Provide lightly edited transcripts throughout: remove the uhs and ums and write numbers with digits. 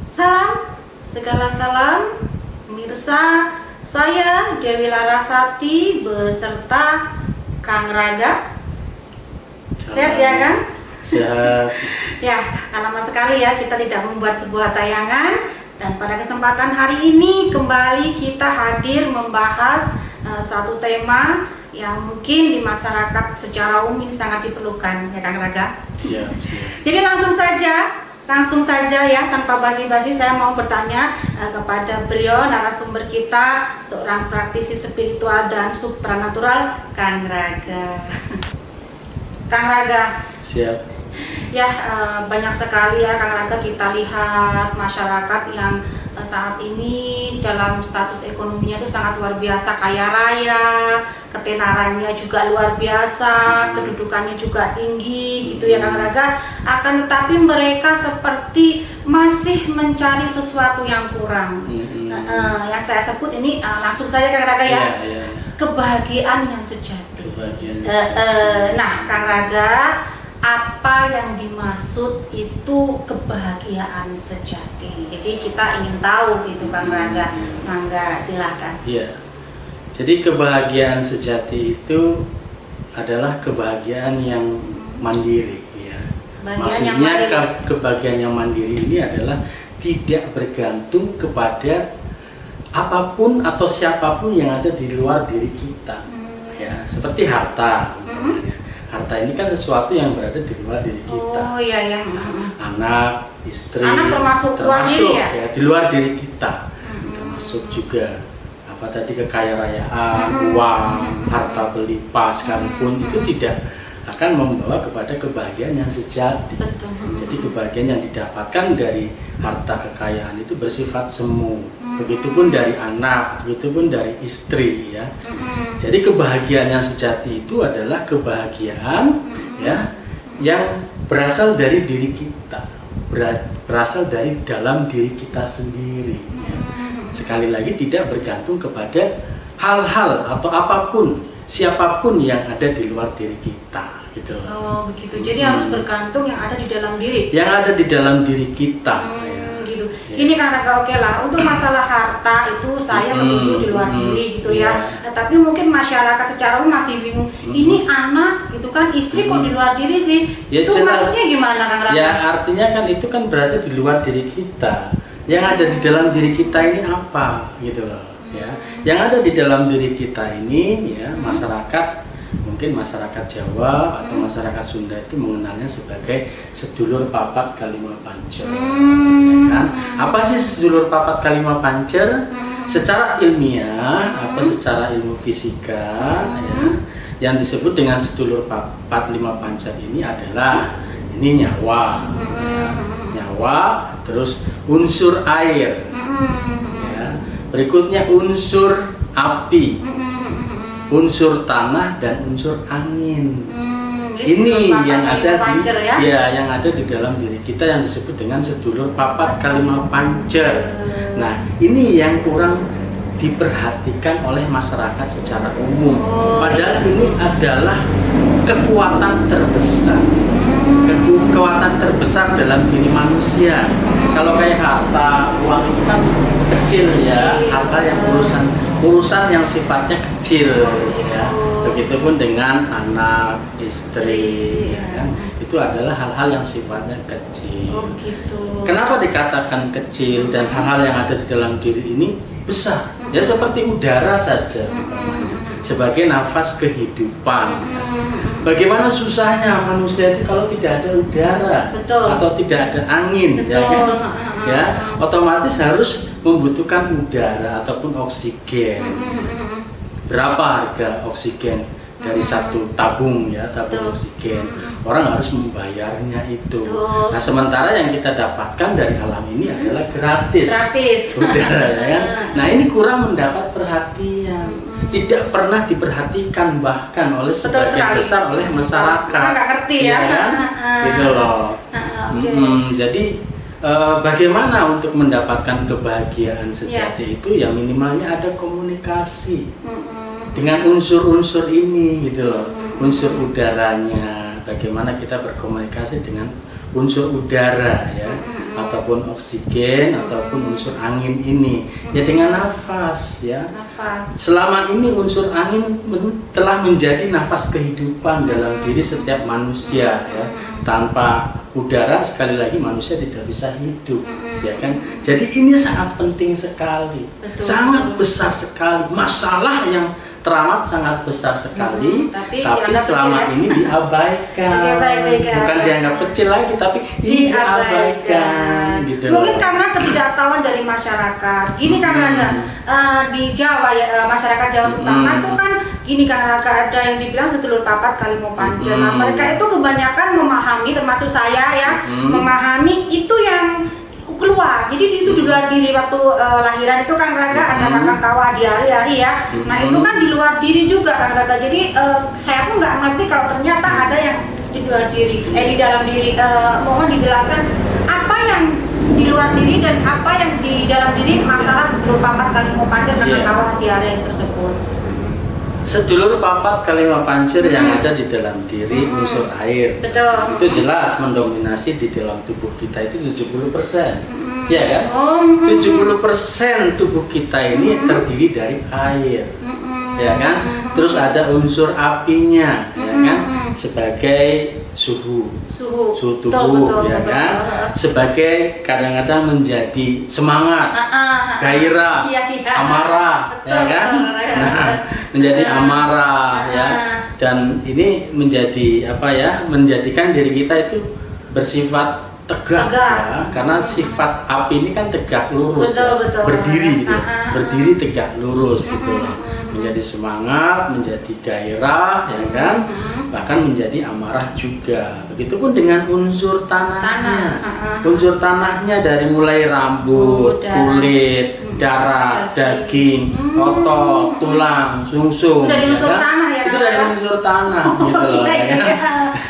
Salam, segala salam, pemirsa. Saya Dewi Larasati beserta Kang Raga. Sehat ya, Kang? Sehat. Ya, lama sekali ya kita tidak membuat sebuah tayangan. Dan pada kesempatan hari ini kembali kita hadir membahas suatu tema yang mungkin di masyarakat secara umum sangat diperlukan, ya Kang Raga? Siap. Jadi langsung saja ya, tanpa basi-basi saya mau bertanya kepada beliau narasumber kita, seorang praktisi spiritual dan supranatural, Kang Raga. Kang Raga. Siap. Ya, banyak sekali ya Kang Raga kita lihat masyarakat yang saat ini dalam status ekonominya itu sangat luar biasa kaya raya, ketenarannya juga luar biasa, kedudukannya juga tinggi gitu ya Kang Raga. Akan tetapi mereka seperti masih mencari sesuatu yang kurang. Yang saya sebut ini langsung saja Kang Raga ya. Kebahagiaan yang sejati. Nah, Kang Raga, apa yang dimaksud itu kebahagiaan sejati? Jadi kita ingin tahu gitu Kang Raga. Mangga silakan. Iya. Jadi kebahagiaan sejati itu adalah kebahagiaan yang mandiri ya. Maksudnya kebahagiaan yang mandiri ini adalah tidak bergantung kepada apapun atau siapapun yang ada di luar diri kita. Ya, seperti harta. Harta ini kan sesuatu yang berada di luar diri kita. Oh iya ya. Anak, istri, anak termasuk diri ya? Di luar diri kita. Termasuk juga apa tadi kekayaan, uang, harta berlimpah sekalipun itu tidak akan membawa kepada kebahagiaan yang sejati. Betul. Jadi kebahagiaan yang didapatkan dari harta kekayaan itu bersifat semu. Begitupun dari anak, begitupun dari istri ya. Jadi kebahagiaan yang sejati itu adalah kebahagiaan ya yang berasal dari diri kita, berasal dari dalam diri kita sendiri ya. Sekali lagi tidak bergantung kepada hal-hal atau apapun, siapapun yang ada di luar diri kita gitu. Oh begitu. Jadi harus bergantung yang ada di dalam diri. Yang ada di dalam diri kita. Ini karena oke lah, untuk masalah harta itu saya setuju di luar diri gitu ya. Tapi mungkin masyarakat secara umum masih bingung. Ini anak gitu kan, istri kok di luar diri sih? Ya, itu jelas. Maksudnya gimana Kang Raga? Ya artinya kan itu kan berada di luar diri kita. Yang ada di dalam diri kita ini apa gitu loh ya. Yang ada di dalam diri kita ini ya masyarakat, mungkin masyarakat Jawa atau masyarakat Sunda itu mengenalnya sebagai sedulur papat kalima pancer. Ya kan? Apa sih sedulur papat kalima pancer? Secara ilmiah atau secara ilmu fisika ya, yang disebut dengan sedulur papat lima pancer ini adalah ini nyawa, ya. Nyawa, terus unsur air, ya. Berikutnya unsur api, unsur tanah dan unsur angin. Ini yang ada yang ada di dalam diri kita yang disebut dengan sedulur papat kalima pancer. Nah, ini yang kurang diperhatikan oleh masyarakat secara umum. Padahal ini adalah kekuatan terbesar. Kekuatan terbesar dalam diri manusia. Kalau kayak harta, uang itu kan kecil ya, harta yang urusan yang sifatnya kecil ya. Begitupun dengan anak, istri ya kan? Itu adalah hal-hal yang sifatnya kecil. Oh gitu. Kenapa dikatakan kecil dan hal-hal yang ada di dalam diri ini besar? Ya seperti udara saja sebagai nafas kehidupan. Bagaimana susahnya manusia itu kalau tidak ada udara. Betul. Atau tidak ada angin. Betul. Ya kan? Ya, otomatis harus membutuhkan udara ataupun oksigen. Berapa harga oksigen dari satu tabung ya, tabung oksigen? Orang harus membayarnya itu. Nah, sementara yang kita dapatkan dari alam ini adalah gratis. Udara ya kan? Nah, ini kurang mendapat perhatian. Tidak pernah diperhatikan bahkan oleh sebagian besar oleh masyarakat. Karena nggak ngerti ya kan? Gitu loh. Jadi bagaimana untuk mendapatkan kebahagiaan sejati itu? Ya minimalnya ada komunikasi dengan unsur-unsur ini gitu loh. Unsur udaranya, bagaimana kita berkomunikasi dengan unsur udara ya. ataupun oksigen ataupun unsur angin ini ya dengan nafas ya. Nafas. Selama ini unsur angin telah menjadi nafas kehidupan dalam diri setiap manusia ya. Tanpa udara sekali lagi manusia tidak bisa hidup ya kan. Jadi ini sangat penting sekali. Betul. Sangat besar sekali masalah yang teramat sangat besar sekali, tapi selama ini diabaikan. Bukan dianggap kecil lagi, tapi ini diabaikan. Gitu Mungkin karena ketidaktahuan dari masyarakat. Gini Kang Rangga, di Jawa ya, masyarakat Jawa terutama itu kan gini Kang Rangga, ada yang dibilang sedulur papat kali mau panjang. Nah, mereka itu kebanyakan memahami, termasuk saya ya, memahami itu yang keluar. Jadi itu di luar diri waktu lahiran itu Kang Rangga ada kakang kawah di hari-hari ya. Nah itu kan di luar diri juga Kang Rangga. Jadi saya pun nggak ngerti kalau ternyata ada yang di luar diri, di dalam diri. Mohon dijelaskan apa yang di luar diri dan apa yang di dalam diri masalah sedulur papat kali mau pancir kakang kawah di hari tersebut. Sedulur papat kalima pancir yang ada di dalam diri unsur air. Betul. Itu jelas mendominasi di dalam tubuh kita itu 70%. Ya kan? 70% tubuh kita ini terdiri dari air. Ya kan? Terus ada unsur apinya, ya kan? Sebagai suhu tubuh, ya kan? Sebagai kadang-kadang menjadi semangat, gairah, amarah, ya kan? Nah, menjadi amarah, ya. Dan ini menjadi apa ya? Menjadikan diri kita itu bersifat tegak. Ya, karena sifat api ini kan tegak lurus, berdiri gitu, berdiri tegak lurus gitu. Menjadi semangat, menjadi gairah, ya kan? Bahkan menjadi amarah juga. Begitupun dengan unsur tanahnya. Unsur tanahnya dari mulai rambut, kulit, darah, daging, otot, tulang, sungsum. Itu dari unsur tanah ya. Itu dari unsur tanah gitu loh.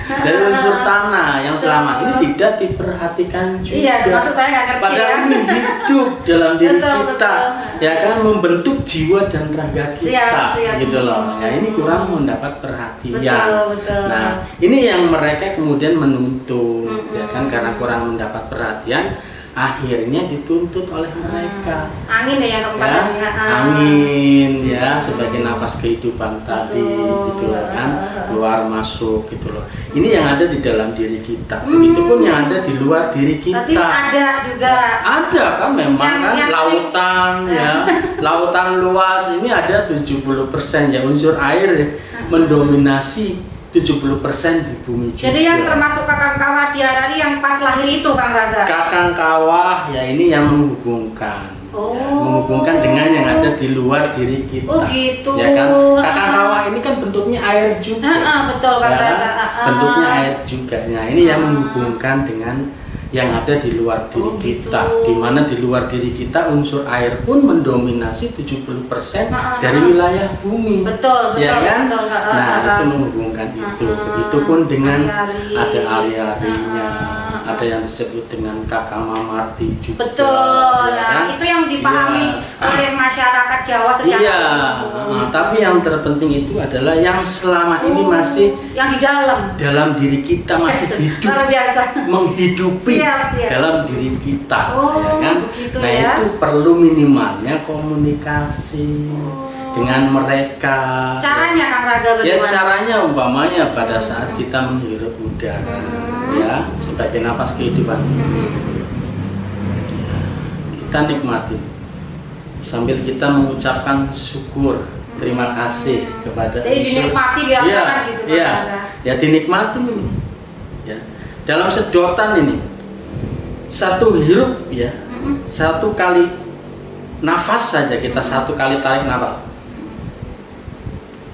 Dari unsur tanah yang selama ini tidak diperhatikan juga. Iya, maksud saya nggak ngerti. Padahal ini hidup dalam diri kita, ya kan, membentuk jiwa dan raga kita, gitu loh. Ya ini kurang mendapat perhatian. Betul. Nah, ini yang mereka kemudian menuntut, ya kan, karena kurang mendapat perhatian. Akhirnya dituntut oleh mereka. Angin ya yang keempat tadi. Angin ya sebagai nafas kehidupan tadi gitu loh kan, keluar masuk gitu loh. Ini yang ada di dalam diri kita. Begitupun yang ada di luar diri kita. Berarti ada juga. Ada kan memang kan lautan ya. Lautan luas ini ada 70% ya unsur air mendominasi 70% di bumi juga. Jadi yang termasuk kakang kawah di Harari yang pas lahir itu Kang Raga? Kakang kawah ya ini yang menghubungkan. Ya, menghubungkan dengan yang ada di luar diri kita. Oh gitu. Ya kan? Kakang kawah ini kan bentuknya air juga. Betul Kang ya, Raga. Bentuknya air juga. Nah ini yang menghubungkan dengan yang ada di luar diri kita, di mana di luar diri kita unsur air pun mendominasi 70% dari wilayah bumi. Betul, ya kan? Betul. Nah, itu menghubungkan itu. Begitupun dengan ada ari-arinya, ada yang disebut dengan Kakamamarti juga. Betul, ya kan? Itu yang dipahami oleh masyarakat Jawa sejak dulu. Tapi yang terpenting itu adalah yang selama ini masih yang di dalam diri kita masih hidup, luar biasa. menghidupi siap. Dalam diri kita, ya kan? Nah ya? itu perlu minimalnya komunikasi dengan mereka. Caranya Kang Raga bagaimana? Ya caranya umpamanya pada saat kita menghirup udara, ya sebagai napas kehidupan, kita nikmati sambil kita mengucapkan syukur, terima kasih kepada. Jadi dinikmati, dirasakan gitu. Ya dinikmati ini. Ya dalam sedotan ini. Satu hirup ya, satu kali nafas saja kita satu kali tarik nafas.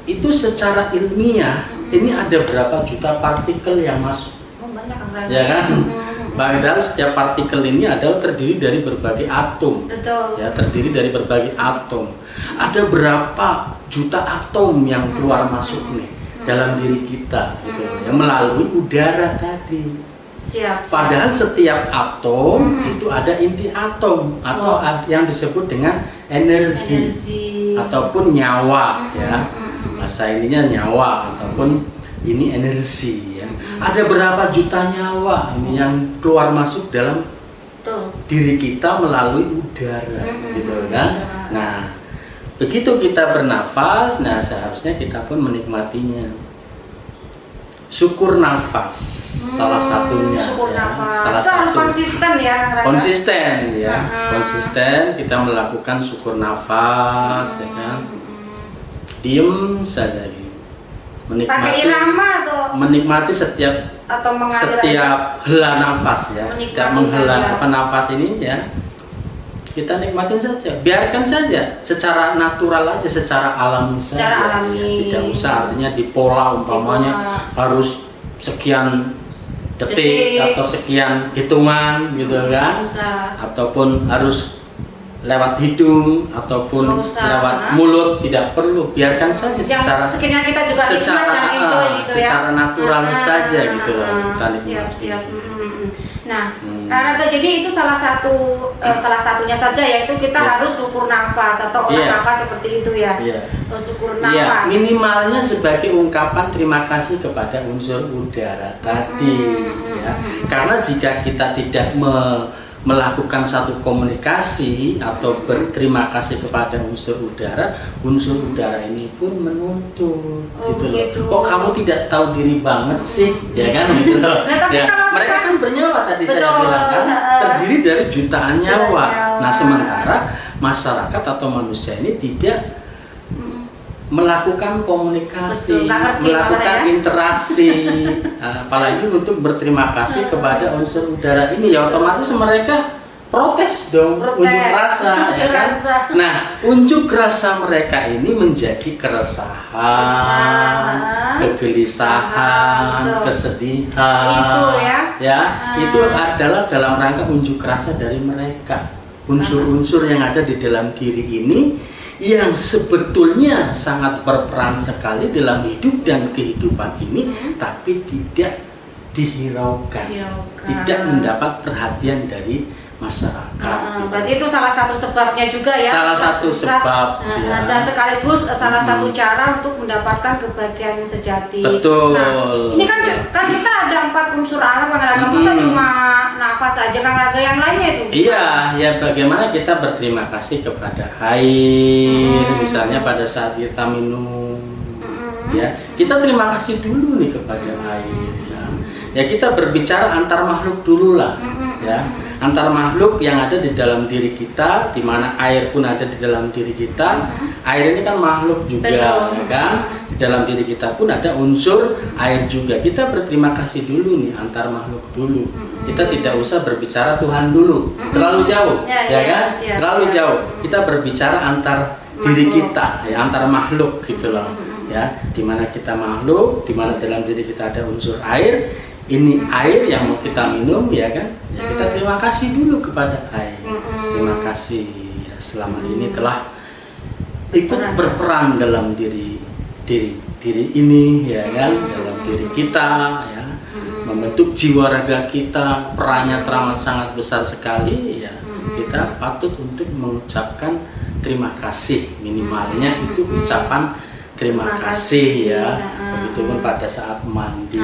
Itu secara ilmiah ini ada berapa juta partikel yang masuk? Banyak Kang Raga. Ya kan? Padahal setiap partikel ini adalah terdiri dari berbagai atom. Betul. Ya, terdiri dari berbagai atom. Ada berapa juta atom yang keluar masuk nih dalam diri kita gitu, ya, melalui udara tadi. Siap. Padahal setiap atom itu ada inti atom atau yang disebut dengan energi. Ataupun nyawa ya. Bahasa ininya nyawa ataupun ini energi ya. Ada berapa juta nyawa ini yang keluar masuk dalam diri kita melalui udara, gitu kan. Nah, begitu kita bernafas, nah seharusnya kita pun menikmatinya. Syukur nafas, salah satunya. Syukur Ya, nafas. salah Itu harus satu. konsisten ya, Kang Raka? Konsisten ya, konsisten kita melakukan syukur nafas, ya kan. Diem saja gitu. Pakai irama menikmati setiap atau mengalir aja? hela nafas ya, Menikmati setiap menghela saja. nafas ini ya, kita nikmatin saja, biarkan saja secara natural aja, secara alami saja. Secara alami. Ya, tidak usah artinya dipola umpamanya harus sekian detik atau sekian hitungan gitu kan, ataupun harus lewat hidung ataupun lewat mulut, tidak perlu, biarkan saja secara sekiranya kita juga secara nikmat dan enjoy gitu ya, secara natural saja gitu loh kita nikmati. siap. Nah, karena jadi itu salah satunya saja, yaitu kita harus syukur nafas atau olah nafas seperti itu ya. Syukur nafas. Minimalnya sebagai ungkapan terima kasih kepada unsur udara tadi ya. Karena jika kita tidak melakukan satu komunikasi atau berterima kasih kepada unsur udara ini pun menuntut gitu loh. Kok kamu tidak tahu diri banget sih, ya kan gitu loh. Ya, mereka kan bernyawa tadi saya bilang kan, terdiri dari jutaan nyawa. Nah, sementara masyarakat atau manusia ini tidak melakukan komunikasi, melakukan interaksi, apalagi untuk berterima kasih kepada unsur udara ini, ya otomatis mereka protes dong, unjuk rasa, ya kan? Nah, unjuk rasa mereka ini menjadi keresahan, kegelisahan, kesedihan, itu adalah dalam rangka unjuk rasa dari mereka. Unsur-unsur yang ada di dalam diri ini yang sebetulnya sangat berperan sekali dalam hidup dan kehidupan ini, tapi tidak dihiraukan, tidak mendapat perhatian dari masyarakat. Berarti itu salah satu sebabnya juga ya. Salah satu sebab. Dan sekaligus salah satu cara untuk mendapatkan kebahagiaan yang sejati. Betul. Nah, ini kan kita ada 4 unsur alam, Kang Raga. Masa cuma nafas aja, Kang Raga, yang lainnya itu? Iya, ya bagaimana kita berterima kasih kepada air, misalnya pada saat kita minum, ya kita terima kasih dulu nih kepada air. Ya kita berbicara antar makhluk dulu lah, ya antar makhluk yang ada di dalam diri kita, di mana air pun ada di dalam diri kita. Air ini kan makhluk juga, ya kan? Di dalam diri kita pun ada unsur air juga. Kita berterima kasih dulu nih antar makhluk dulu. Kita tidak usah berbicara Tuhan dulu, terlalu jauh, ya kan? Terlalu jauh. Kita berbicara antar diri kita, ya antar makhluk gitu loh, ya. Di mana kita makhluk, di mana dalam diri kita ada unsur air. Ini air yang mau kita minum, ya kan? Ya, kita terima kasih dulu kepada air. Terima kasih ya, selama ini telah ikut berperan dalam diri ini, ya kan? Dalam diri kita, ya, membentuk jiwa raga kita. Perannya teramat sangat besar sekali, ya. Kita patut untuk mengucapkan terima kasih, minimalnya itu ucapan terima kasih ya. Begitupun pada saat mandi,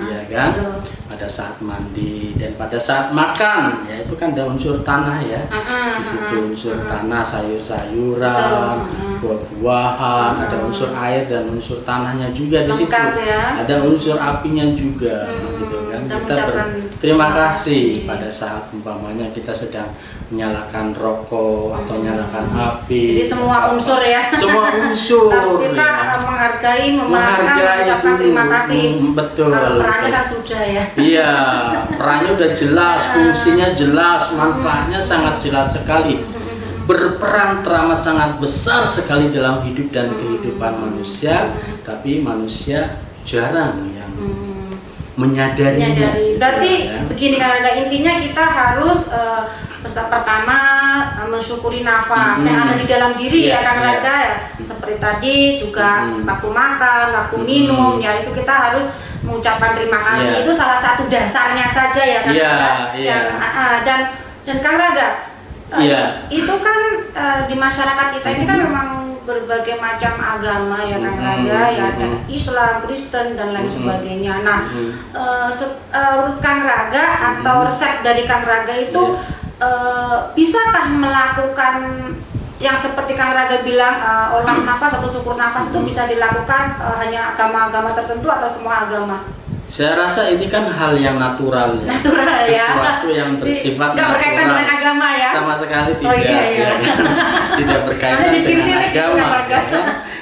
ya kan? Pada saat mandi dan pada saat makan, ya itu kan ada unsur tanah ya. Di situ unsur tanah, sayur-sayuran, buah-buahan, ada unsur air dan unsur tanahnya juga di situ. Ada unsur apinya juga, gitu kan? Kita berterima kasih pada saat umpamanya kita sedang menyalakan rokok atau menyalakan api. Jadi semua unsur ya. Semua unsur. Harus kita menghargai, mengucapkan terima kasih. Betul. Perannya kan sudah ya. Iya, perannya udah jelas, fungsinya jelas, manfaatnya sangat jelas sekali. Berperan teramat sangat besar sekali dalam hidup dan kehidupan manusia, tapi manusia jarang yang menyadarinya. Berarti begini, karena intinya kita harus pertama mensyukuri nafas yang ada di dalam diri ya Kang Raga ya. Seperti tadi juga waktu makan, waktu minum ya, itu kita harus mengucapkan terima kasih. Itu salah satu dasarnya saja ya Kang Raga. Dan Kang Raga, itu kan di masyarakat kita ini kan memang berbagai macam agama ya Kang Raga, ya ada Islam, Kristen dan lain sebagainya. Nah, menurut Kang Raga atau resep dari Kang Raga itu bisakah melakukan yang seperti Kang Raga bilang olah nafas atau syukur nafas itu bisa dilakukan hanya agama-agama tertentu atau semua agama? Saya rasa ini kan hal yang natural ya. Natural ya. Sesuatu yang bersifat nggak berkaitan dengan agama ya. Sama sekali tidak. Oh, iya. Ya. Tidak berkaitan dengan agama. Ya.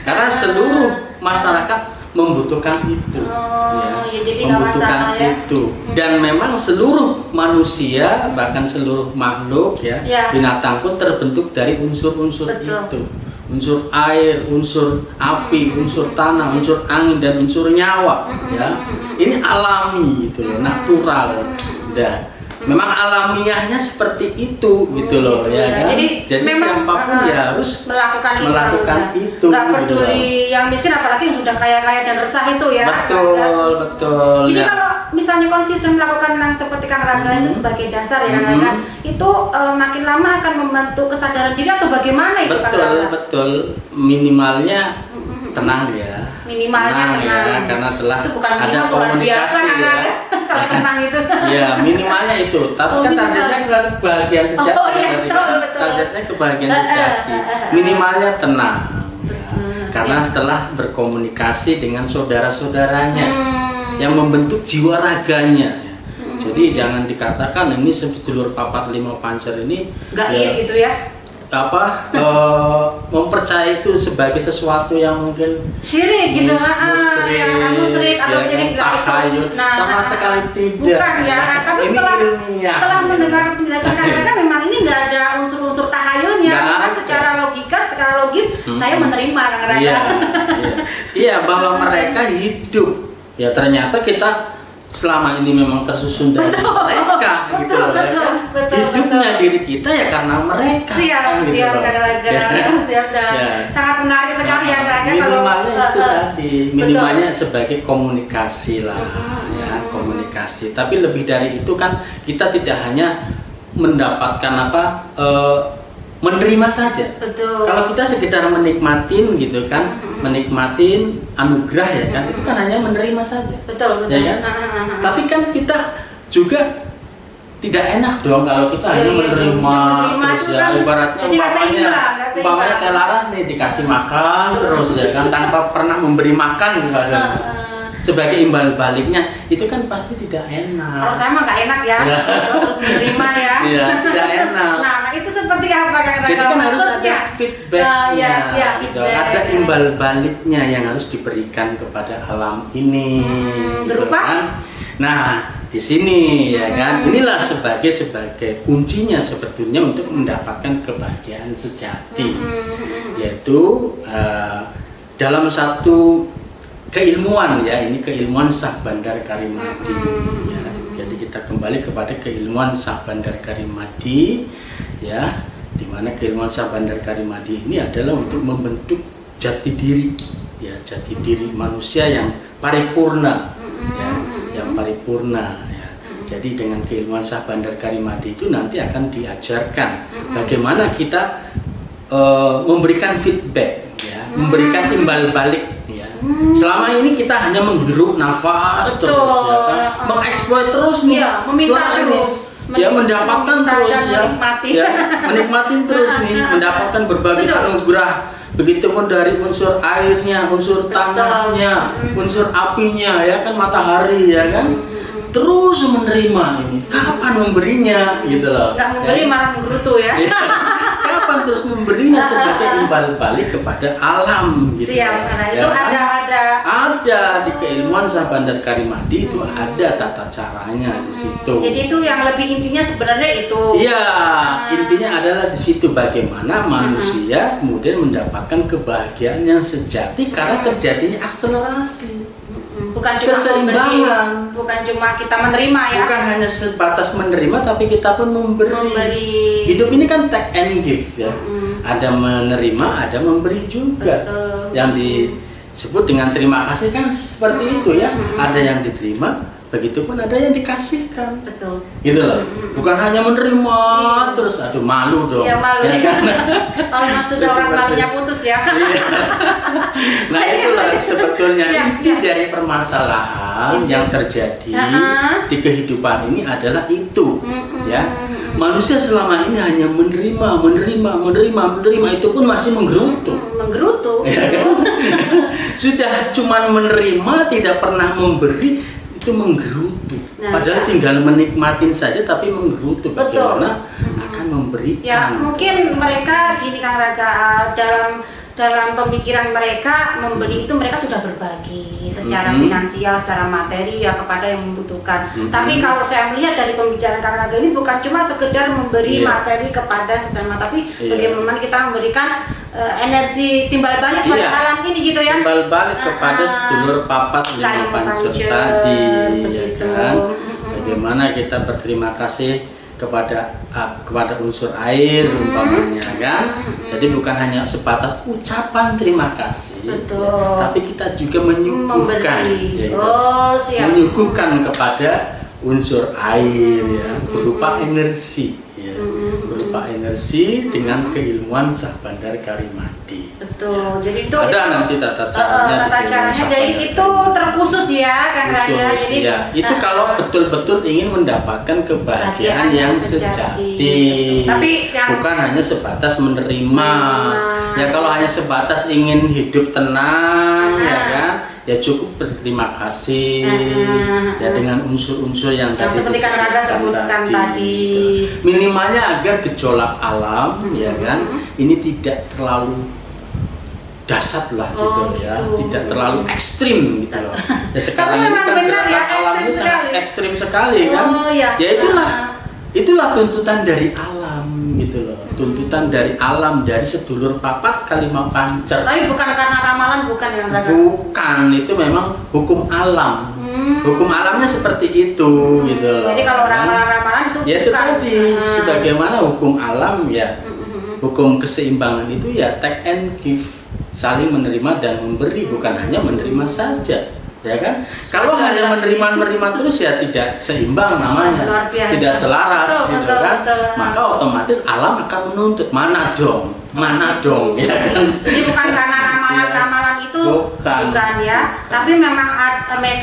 Karena seluruh masyarakat membutuhkan itu. Ya, jadi membutuhkan nggak masalah, ya. itu. Dan memang seluruh manusia bahkan seluruh makhluk ya, binatang pun terbentuk dari unsur-unsur itu. Unsur air, unsur api, unsur tanah, unsur angin dan unsur nyawa ya. Ini alami gitu loh, natural. Dah. Memang alamiahnya seperti itu gitu loh gitu, ya kan. Jadi siapapun ya harus melakukan itu. Nggak gitu peduli loh. yang miskin apalagi yang sudah kaya-kaya dan resah itu ya. Betul. Jadi ya. kalau misalnya konsisten melakukan yang seperti Kang Raga itu sebagai dasar ya Kang Raga, itu makin lama akan membantu kesadaran diri atau bagaimana itu Kang Raga? Betul. Minimalnya tenang ya. Minimalnya tenang. Ya, karena telah itu bukan ada komunikasi ya. Kalau tenang itu. Ya, minimalnya itu. Tapi kan targetnya kebahagiaan sejati. Betul. Targetnya kebahagiaan sejati. Minimalnya tenang. Ya. Karena setelah berkomunikasi dengan saudara-saudaranya yang membentuk jiwa raganya. Ya. Jadi jangan dikatakan ini sedulur papat lima pancer ini iya gitu ya. Mempercayai itu sebagai sesuatu yang mungkin syirik gitu yang musyrik atau syirik itu sama sekali tidak. Bukan ya, tapi setelah mendengar penjelasan Kang Raga memang ini nggak ada unsur-unsur tahayulnya, kan secara logis saya menerima Kang Raga. Iya, bahwa mereka hidup. Ya ternyata kita selama ini memang tersusun dari mereka gitu loh ya kan. Hidupnya diri kita ya karena mereka. Siap sangat menarik sekali ya Kang Raga. Minimalnya itu tadi, minimalnya sebagai komunikasi lah ya, komunikasi. Tapi lebih dari itu kan kita tidak hanya mendapatkan menerima saja. Betul. Kalau kita sekedar menikmatin gitu kan, menikmatin anugerah ya kan, itu kan hanya menerima saja. Betul. Ya kan? Tapi kan kita juga tidak enak dong kalau kita hanya menerima terus ya, ibaratnya umpamanya Teh Laras nih dikasih makan terus ya kan tanpa pernah memberi makan gitu. Sebagai imbal baliknya itu kan pasti tidak enak. Kalau saya mah nggak enak ya, terus menerima ya. Iya, tidak enak. Nah, itu seperti apa Kang Raga? Jadi kan harus ada feedbacknya, gitu. Ada imbal baliknya yang harus diberikan kepada alam ini. Berupa? Gitu kan? Nah, di sini ya kan, inilah sebagai kuncinya sebetulnya untuk mendapatkan kebahagiaan sejati, yaitu dalam satu keilmuan ya, ini keilmuan Syah Bandar Karimadi ya. Jadi kita kembali kepada keilmuan Syah Bandar Karimadi ya, dimana keilmuan Syah Bandar Karimadi ini adalah untuk membentuk jati diri ya, jati diri manusia yang paripurna ya, yang paripurna ya. Jadi dengan keilmuan Syah Bandar Karimadi itu nanti akan diajarkan bagaimana kita memberikan feedback ya, memberikan imbal balik. Selama ini kita hanya menghirup nafas terus ya kan, mengeksploit terus nih, meminta terus, ya mendapatkan terus ya, menikmatin terus nih, mendapatkan berbagai anugerah. Begitupun dari unsur airnya, unsur tanahnya, unsur apinya, ya kan, matahari ya kan, terus menerima ini. Kapan memberinya gitu loh? Nggak memberi malah menggerutu ya. Kapan terus memberinya sebagai imbal balik kepada alam gitu. Siap, karena itu ada di keilmuan Syah Bandar Karimadi itu ada tata caranya di situ. Jadi itu yang lebih intinya sebenarnya itu. Iya, intinya adalah di situ bagaimana manusia kemudian mendapatkan kebahagiaan yang sejati karena terjadinya akselerasi. Bukan cuma keseimbangan, bukan cuma kita menerima ya. Bukan hanya sebatas menerima, tapi kita pun memberi. Hidup ini kan take and give ya. Ada menerima, ada memberi juga. Yang disebut dengan terima kasih kan seperti itu ya. Ada yang diterima, begitupun ada yang dikasihkan. Betul. Gitu loh. Bukan hanya menerima terus aduh malu dong. Iya, malu. Ya kan? Kalau sudah orang malunya putus ya. Nah, itulah sebetulnya Iya, inti iya. dari permasalahan yang terjadi di kehidupan ini adalah itu, ya. Manusia selama ini hanya menerima, itu pun masih menggerutu. Menggerutu. Ya kan? Sudah cuman menerima, tidak pernah memberi, itu menggerutu. Nah, Padahal ya. tinggal menikmatin saja, tapi menggerutu. Betul. Bagaimana akan memberikan? Ya, mungkin mereka gini Kang Raga, dalam pemikiran mereka memberi itu mereka sudah berbagi secara finansial, secara materi ya kepada yang membutuhkan. Tapi kalau saya melihat dari pembicaraan Kang Raga ini bukan cuma sekedar memberi materi kepada sesama, tapi bagaimana kita memberikan energi timbal balik pada alam ini gitu ya. Timbal balik kepada sedulur papat lima pancur tadi, ya kan? Bagaimana kita berterima kasih kepada unsur air umpamanya kan. Jadi bukan hanya sebatas ucapan terima kasih, Betul. tapi kita juga menyuguhkan, yaitu siap. menyuguhkan kepada unsur air ya, berupa energi ya, berupa energi dengan keilmuan Sah Bandar Karimati. Betul. Jadi itu Ada nanti tata caranya. tata caranya. Jadi itu terkhusus ya Kang Raga. Khusus, Jadi ya. Itu kalau betul-betul ingin mendapatkan kebahagiaan yang sejati. Tapi yang bukan hanya sebatas menerima. Ya kalau hanya sebatas ingin hidup tenang, ya kan? Ya cukup berterima kasih ya dengan unsur-unsur yang tadi seperti Kang Raga sebutkan tadi. Gitu. Minimalnya agar gejolak alam, ya kan? Ini tidak terlalu dasar lah gitu ya, tidak terlalu ekstrim gitu loh. Ya sekarang ini kan gerakan alam ini sangat ekstrim sekali kan. Ya itulah tuntutan dari alam gitu loh, tuntutan dari alam, dari sedulur papat kalima pancer. Tapi bukan karena ramalan, bukan ya Raga? Bukan, itu memang hukum alam. Hukum alamnya seperti itu gitu loh. Jadi kalau ramalan-ramalan itu ya itu bukan. tadi sebagaimana hukum alam ya, hukum keseimbangan itu ya take and give, saling menerima dan memberi, bukan hanya menerima saja, ya kan? Kalau hanya menerima terus ya tidak seimbang namanya, Luar biasa. tidak selaras, Betul, gitu kan? betul. Maka otomatis alam akan menuntut mana dong, ya kan? Jadi bukan karena ramalan-ramalan itu bukan ya, tapi memang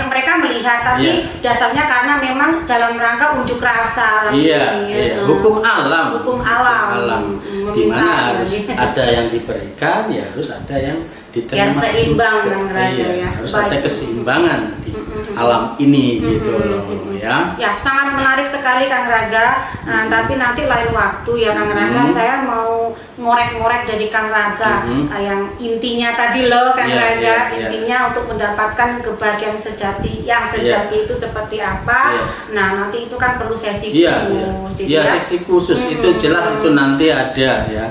mereka melihat, tapi dasarnya karena memang dalam rangka unjuk rasa. Iya, hukum alam. Hukum alam. Di mana harus ada yang diberikan, ya harus ada yang diterima. Yang seimbang juga. Kang Raga ya. Harus ada keseimbangan di alam ini gitu loh ya. Ya, sangat menarik sekali Kang Raga. Tapi nanti lain waktu ya Kang Raga, saya mau ngorek-ngorek dari Kang Raga yang intinya tadi loh Kang Raga, intinya untuk mendapatkan kebahagiaan sejati. Yang sejati itu seperti apa? Nah, nanti itu kan perlu sesi khusus. Iya, sesi khusus itu jelas itu nanti ada ya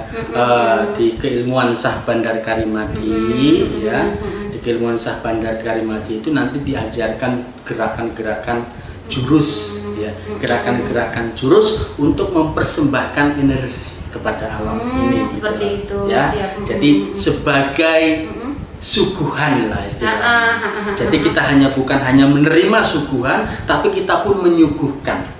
di keilmuan Sah Bandar Karimati ya. Di keilmuan Sah Bandar Karimati itu nanti diajarkan gerakan-gerakan jurus ya, gerakan-gerakan jurus untuk mempersembahkan energi kepada alam ini seperti gitu, itu ya. siap. Jadi sebagai suguhan lah istilahnya. Jadi kita bukan hanya menerima suguhan, tapi kita pun menyuguhkan.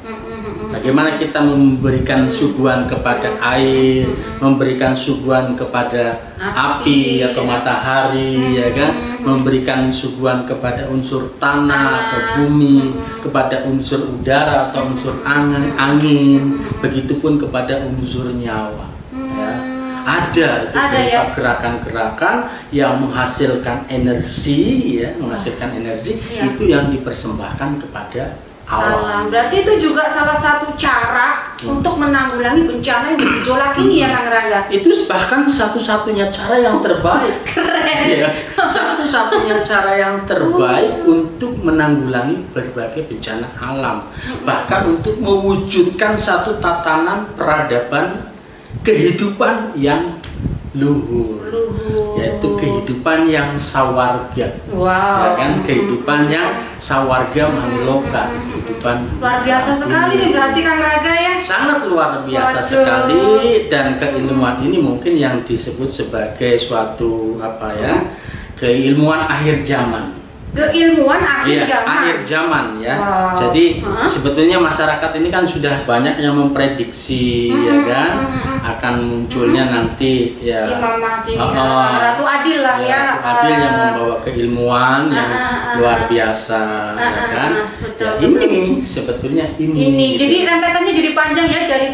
Bagaimana kita memberikan suguhan kepada air, memberikan suguhan kepada api atau matahari, ya kan? Memberikan suguhan kepada unsur tanah atau bumi, kepada unsur udara atau unsur angin, begitupun kepada unsur nyawa. Ya. Ada itu berupa gerakan-gerakan yang menghasilkan energi, ya, menghasilkan energi itu yang dipersembahkan kepada alam. Berarti itu juga salah satu cara untuk menanggulangi bencana yang bergejolak ini ya Kang Raga. Itu bahkan satu-satunya cara yang terbaik. Keren. Ya, satu-satunya cara yang terbaik untuk menanggulangi berbagai bencana alam. Bahkan untuk mewujudkan satu tatanan peradaban kehidupan yang luhur. Yaitu kehidupan yang sawarga. Wow. Ya kan, kehidupan yang sawarga maniloka, kehidupan luar biasa sekali nih berarti Kang Raga ya. Sangat luar biasa sekali, dan keilmuan ini mungkin yang disebut sebagai suatu keilmuan akhir zaman. Keilmuan akhir Iya, zaman. akhir zaman ya. Wow. Jadi Hah? sebetulnya masyarakat ini kan sudah banyak yang memprediksi ya kan akan munculnya nanti ya Imam Mahdi, Oh, Ratu Adil lah ya. Ratu Adil yang membawa keilmuan yang luar biasa ya kan. betul, Ya, ini sebetulnya Ini gitu. jadi rentetannya jadi panjang ya dari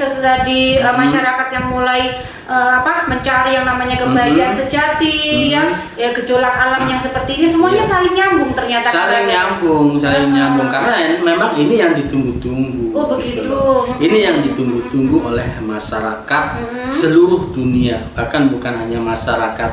di masyarakat yang mulai mencari yang namanya kebahagiaan sejati ya gejolak alam yang seperti ini semuanya saling nyambung ternyata. saling nyambung karena memang ini yang ditunggu-tunggu. Oh begitu. Gitu loh. Ini yang ditunggu-tunggu oleh masyarakat seluruh dunia, bahkan bukan hanya masyarakat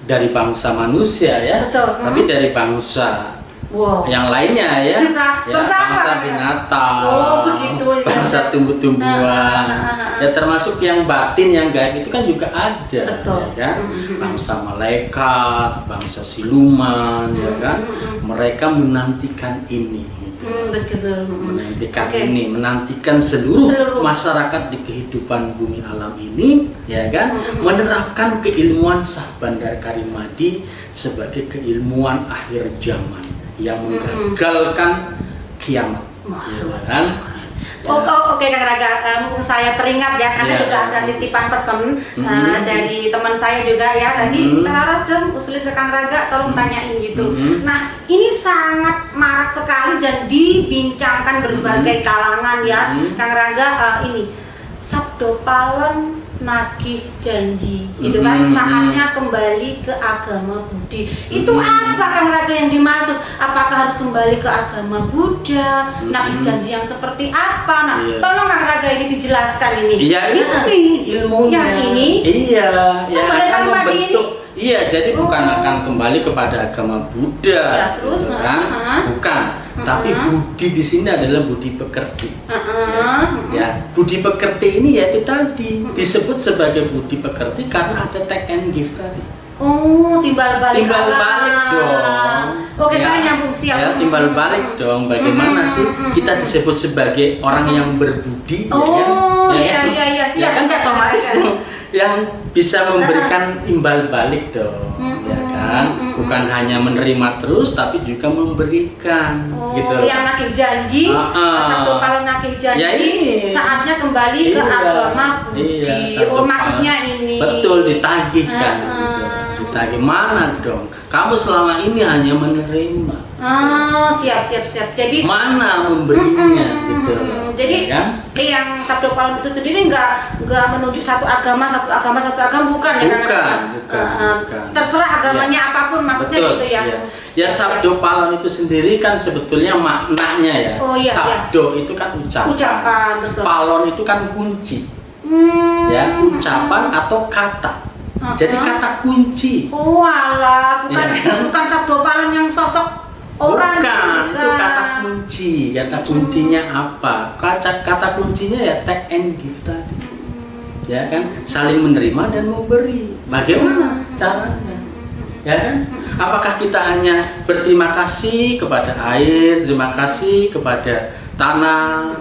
dari bangsa manusia ya, Betul. tapi dari bangsa Wow. yang lainnya ya, Bangsa apa? bangsa binatang, Oh, begitu. bangsa tumbuh-tumbuhan, ya termasuk yang batin, yang gaib itu kan juga ada, Betul. ya kan? Bangsa malaikat, bangsa siluman, ya kan? Mereka menantikan ini, gitu. Begitu. Menantikan Oke. ini, menantikan seluruh Seluruh. masyarakat di kehidupan bumi alam ini, ya kan? Menerapkan keilmuan Syah Bandar Karim Mahdi sebagai keilmuan akhir zaman yang menggagalkan kiamat, ya kan? Oke Kang Raga, mumpung saya teringat ya karena Iya. juga ada titipan pesan dari teman saya juga ya tadi Laras dong usulin ke Kang Raga tolong tanyain gitu. Nah ini sangat marak sekali dan dibincangkan berbagai kalangan ya Kang Raga ini Sabdo Palon nagih janji gitu kan saatnya kembali ke agama Budi. Itu apa Kang Raga yang dimaksud? Apakah harus kembali ke agama Buddha? Nagih janji yang seperti apa? Nah, Iya. tolong Kang Raga ini dijelaskan ini. Iya ini ilmunya. Yang ini? Iya, yang Sampai akan Karim Mahdi membentuk. Iya, jadi bukan akan kembali kepada agama Buddha, Ya, terus, gitu kan? Bukan. Tapi Budi di sini adalah Budi pekerti. Ya, Budi pekerti ini yaitu tadi disebut sebagai Budi pekerti karena ada take and give tadi. Oh, timbal balik. Timbal balik dong. Oke, Ya, saya nyambung siap. Ya, timbal balik dong. Bagaimana sih kita disebut sebagai orang yang berbudi? Oh, ya kan? iya, Ya siap. kan siap, otomatis siap. dong yang bisa memberikan imbal balik dong, ya kan? Bukan hanya menerima terus, tapi juga memberikan, Oh, gitu. yang nagih janji, Sabdo Palon nagih janji, Ya ini. saatnya kembali ke Iya. agama Budi. Iya, Sabdo Oh, maksudnya Palon. ini. Betul, ditagihkan, gitu. Ditagih mana dong? Kamu selama ini hanya menerima. Oh, siap. Jadi Mana memberinya, gitu. Jadi Ya kan? yang Sabdo Palon itu sendiri nggak menunjuk satu agama bukan ya kan? Bukan. Terserah agamanya apapun maksudnya Betul, gitu ya. iya. Ya Sabdo Palon itu sendiri kan sebetulnya maknanya ya. Oh, iya, Sabdo itu kan Ucapan, betul. Palon itu kan kunci. Ya, ucapan atau kata. Jadi kata kunci. Oh alah, bukan Iya. bukan Sabdo Palon yang sosok orang. Bukan, itu kata kunci. Kata kuncinya apa? Kata kuncinya ya take and give tadi. Ya kan? Saling menerima dan memberi. Bagaimana caranya? Ya kan? Apakah kita hanya berterima kasih kepada air, terima kasih kepada tanah,